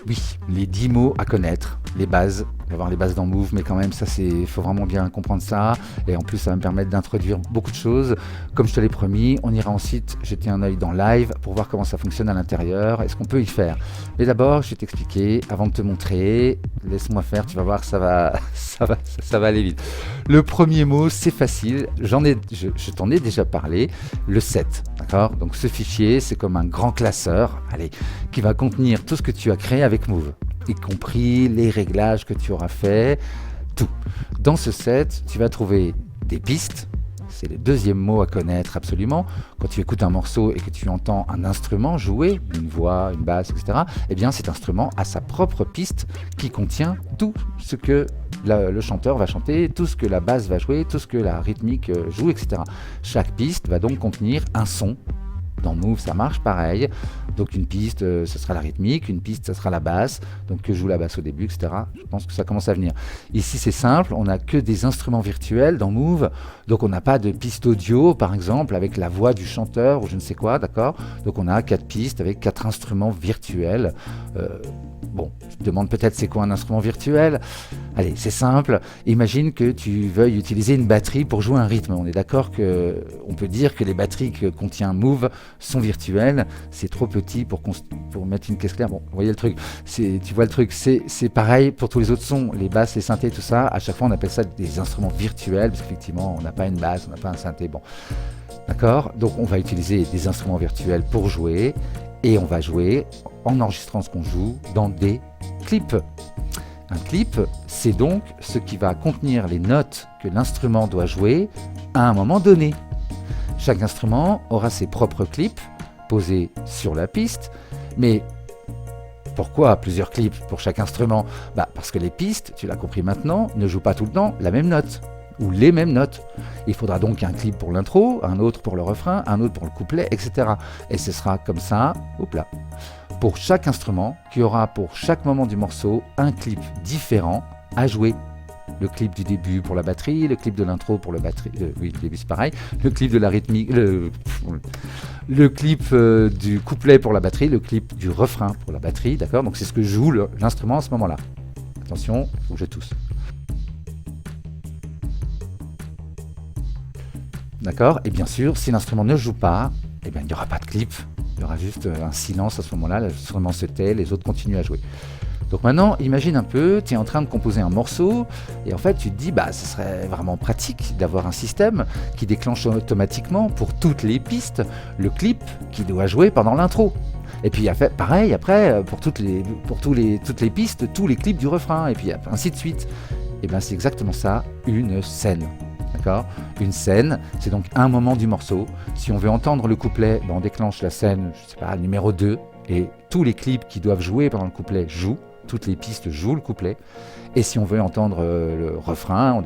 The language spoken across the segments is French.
Oui, les 10 mots à connaître, les bases. On va voir les bases dans Move, mais quand même, ça, il faut vraiment bien comprendre ça. Et en plus, ça va me permettre d'introduire beaucoup de choses. Comme je te l'ai promis, on ira ensuite jeter un œil dans Live pour voir comment ça fonctionne à l'intérieur et ce qu'on peut y faire. Mais d'abord, je vais t'expliquer, avant de te montrer, laisse-moi faire, tu vas voir, ça va aller vite. Le premier mot, c'est facile, je t'en ai déjà parlé, le set. D'accord ? Donc ce fichier, c'est comme un grand classeur, allez, qui va contenir tout ce que tu as créé avec Move, y compris les réglages que tu auras fait, tout. Dans ce set, tu vas trouver des pistes, c'est le deuxième mot à connaître absolument. Quand tu écoutes un morceau et que tu entends un instrument jouer, une voix, une basse, etc., eh bien cet instrument a sa propre piste qui contient tout ce que le chanteur va chanter, tout ce que la basse va jouer, tout ce que la rythmique joue, etc. Chaque piste va donc contenir un son. Dans Move, ça marche pareil. Donc une piste, ce sera la rythmique, une piste, ça sera la basse. Donc que joue la basse au début, etc. Je pense que ça commence à venir. Ici, c'est simple, on n'a que des instruments virtuels dans Move. Donc on n'a pas de piste audio, par exemple, avec la voix du chanteur ou je ne sais quoi, d'accord ? Donc on a 4 pistes avec 4 instruments virtuels. Bon, tu te demandes peut-être c'est quoi un instrument virtuel ? Allez, c'est simple. Imagine que tu veuilles utiliser une batterie pour jouer un rythme. On est d'accord qu'on peut dire que les batteries que contient Move sont virtuelles. C'est trop petit pour mettre une caisse claire. Bon, vous voyez le truc. Tu vois le truc. C'est pareil pour tous les autres sons. Les basses, les synthés, tout ça. À chaque fois, on appelle ça des instruments virtuels parce qu'effectivement, on n'a pas une basse, on n'a pas un synthé. Bon, d'accord ? Donc, on va utiliser des instruments virtuels pour jouer. Et on va jouer en enregistrant ce qu'on joue dans des clips. Un clip, c'est donc ce qui va contenir les notes que l'instrument doit jouer à un moment donné. Chaque instrument aura ses propres clips posés sur la piste, mais pourquoi plusieurs clips pour chaque instrument ? Parce que les pistes, tu l'as compris maintenant, ne jouent pas tout le temps la même note ou les mêmes notes. Il faudra donc un clip pour l'intro, un autre pour le refrain, un autre pour le couplet, etc. Et ce sera comme ça, hop là, pour chaque instrument, qui aura pour chaque moment du morceau un clip différent à jouer. Le clip du début pour la batterie, le clip de l'intro pour le batterie, oui, le début c'est pareil, le clip de la rythmique, le clip du couplet pour la batterie, le clip du refrain pour la batterie, d'accord ? Donc c'est ce que joue l'instrument à ce moment-là. Attention, il faut que je tousse. D'accord ? Et bien sûr, si l'instrument ne joue pas, eh bien, il n'y aura pas de clip. Il y aura juste un silence à ce moment-là, l'instrument se tait, les autres continuent à jouer. Donc maintenant, imagine un peu, tu es en train de composer un morceau, et en fait tu te dis, ce serait vraiment pratique d'avoir un système qui déclenche automatiquement pour toutes les pistes le clip qui doit jouer pendant l'intro. Et puis pareil après pour toutes les pistes, tous les clips du refrain, et puis ainsi de suite. Et bien c'est exactement ça, une scène. D'accord ? Une scène, c'est donc un moment du morceau. Si on veut entendre le couplet, on déclenche la scène, je sais pas, numéro 2, et tous les clips qui doivent jouer pendant le couplet jouent, toutes les pistes jouent le couplet. Et si on veut entendre le refrain, on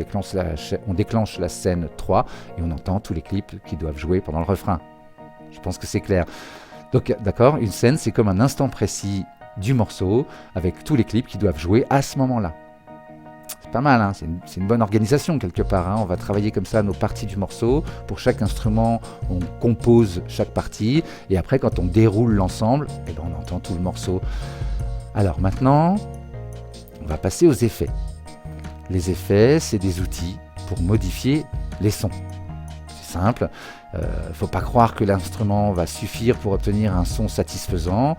déclenche la scène 3, et on entend tous les clips qui doivent jouer pendant le refrain. Je pense que c'est clair. Donc, d'accord, une scène, c'est comme un instant précis du morceau, avec tous les clips qui doivent jouer à ce moment-là. C'est pas mal, hein, c'est une bonne organisation quelque part. Hein. On va travailler comme ça nos parties du morceau. Pour chaque instrument, on compose chaque partie. Et après, quand on déroule l'ensemble, on entend tout le morceau. Alors maintenant, on va passer aux effets. Les effets, c'est des outils pour modifier les sons. C'est simple. Faut pas croire que l'instrument va suffire pour obtenir un son satisfaisant.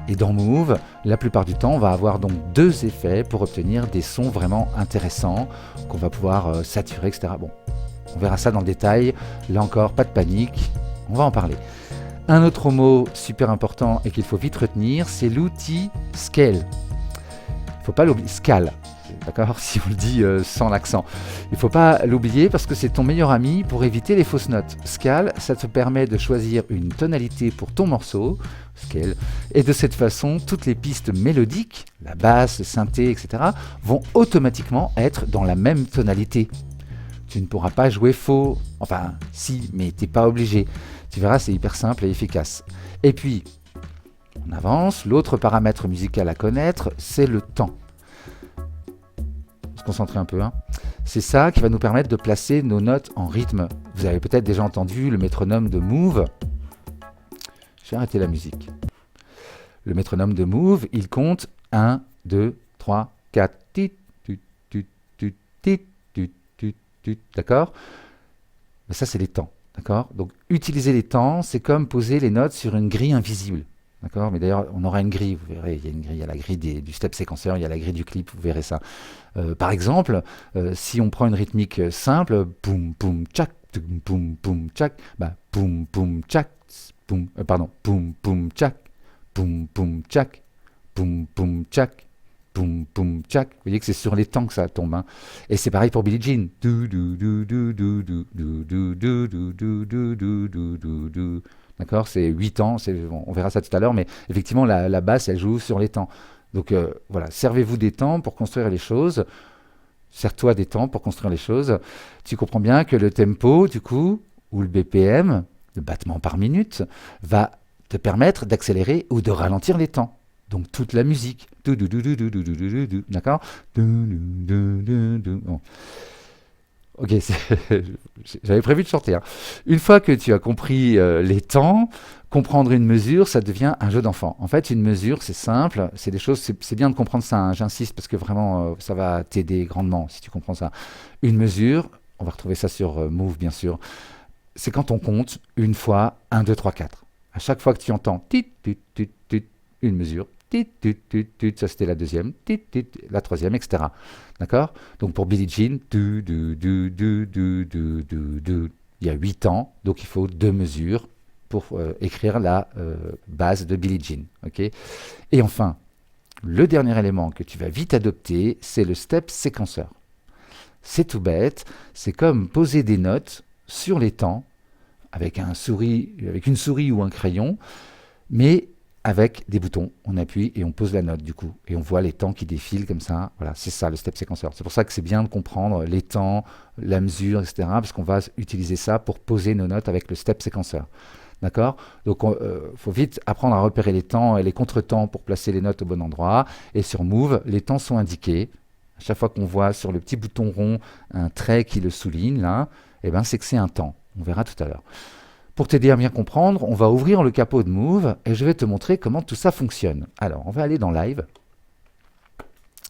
Et dans Move, la plupart du temps, on va avoir donc 2 effets pour obtenir des sons vraiment intéressants, qu'on va pouvoir saturer, etc. Bon, on verra ça dans le détail. Là encore, pas de panique, on va en parler. Un autre mot super important et qu'il faut vite retenir, c'est l'outil Scale. Il ne faut pas l'oublier, Scale. D'accord, si on le dit sans l'accent. Il ne faut pas l'oublier parce que c'est ton meilleur ami pour éviter les fausses notes. Scale, ça te permet de choisir une tonalité pour ton morceau, Scale, et de cette façon, toutes les pistes mélodiques, la basse, le synthé, etc., vont automatiquement être dans la même tonalité. Tu ne pourras pas jouer faux, enfin si, mais tu n'es pas obligé. Tu verras, c'est hyper simple et efficace. Et puis, on avance, l'autre paramètre musical à connaître, c'est le temps. Concentrer un peu, hein. C'est ça qui va nous permettre de placer nos notes en rythme. Vous avez peut-être déjà entendu le métronome de Move. Je vais arrêter la musique. Le métronome de Move, il compte 1, 2, 3, 4. Tit, tut, tut, tut, tit, tut, tut, tut. D'accord? Mais ça, c'est les temps. D'accord? Donc, utiliser les temps, c'est comme poser les notes sur une grille invisible. D'accord? Mais d'ailleurs, on aura une grille, vous verrez, il y a une grille, il y a la grille du step séquenceur, il y a la grille du clip, vous verrez ça. Par exemple, si on prend une rythmique simple, boum, boum, tchac, boum, boum, tchac, bah, boum, boum, tchac, boum, pardon, boum, boum, tchac, boum, boum, tchac, boum, boum, tchac, boum, boum, tchac. Vous voyez que c'est sur les temps que ça tombe. Hein. Et c'est pareil pour Billie Jean. D'accord, c'est 8 temps, on verra ça tout à l'heure, mais effectivement, la basse, elle joue sur les temps. Donc voilà, servez-vous des temps pour construire les choses. Sers-toi des temps pour construire les choses. Tu comprends bien que le tempo, du coup, ou le BPM, le battement par minute, va te permettre d'accélérer ou de ralentir les temps. Donc toute la musique. D'accord. Bon. Ok, j'avais prévu de chanter. Hein. Une fois que tu as compris les temps, comprendre une mesure, ça devient un jeu d'enfant. En fait, une mesure, c'est simple, c'est des choses, c'est bien de comprendre ça, hein, j'insiste, parce que vraiment, ça va t'aider grandement si tu comprends ça. Une mesure, on va retrouver ça sur Move, bien sûr, c'est quand on compte une fois 1, 2, 3, 4. À chaque fois que tu entends tit, tit, tit, tit, une mesure, tit, tit, tit, tit, ça c'était la deuxième, tit, tit, la troisième, etc. D'accord? Donc pour Billie Jean, il y a 8 temps, donc il faut 2 mesures pour écrire la base de Billie Jean. Okay? Et enfin, le dernier élément que tu vas vite adopter, c'est le step séquenceur. C'est tout bête, c'est comme poser des notes sur les temps avec une souris ou un crayon, mais avec des boutons, on appuie et on pose la note du coup, et on voit les temps qui défilent comme ça. Voilà, c'est ça le step séquenceur. C'est pour ça que c'est bien de comprendre les temps, la mesure, etc., parce qu'on va utiliser ça pour poser nos notes avec le step séquenceur. D'accord? Donc, il faut vite apprendre à repérer les temps et les contretemps pour placer les notes au bon endroit. Et sur Move, les temps sont indiqués. À chaque fois qu'on voit sur le petit bouton rond un trait qui le souligne, là, eh ben, c'est que c'est un temps. On verra tout à l'heure. Pour t'aider à bien comprendre, on va ouvrir le capot de Move et je vais te montrer comment tout ça fonctionne. Alors, on va aller dans Live.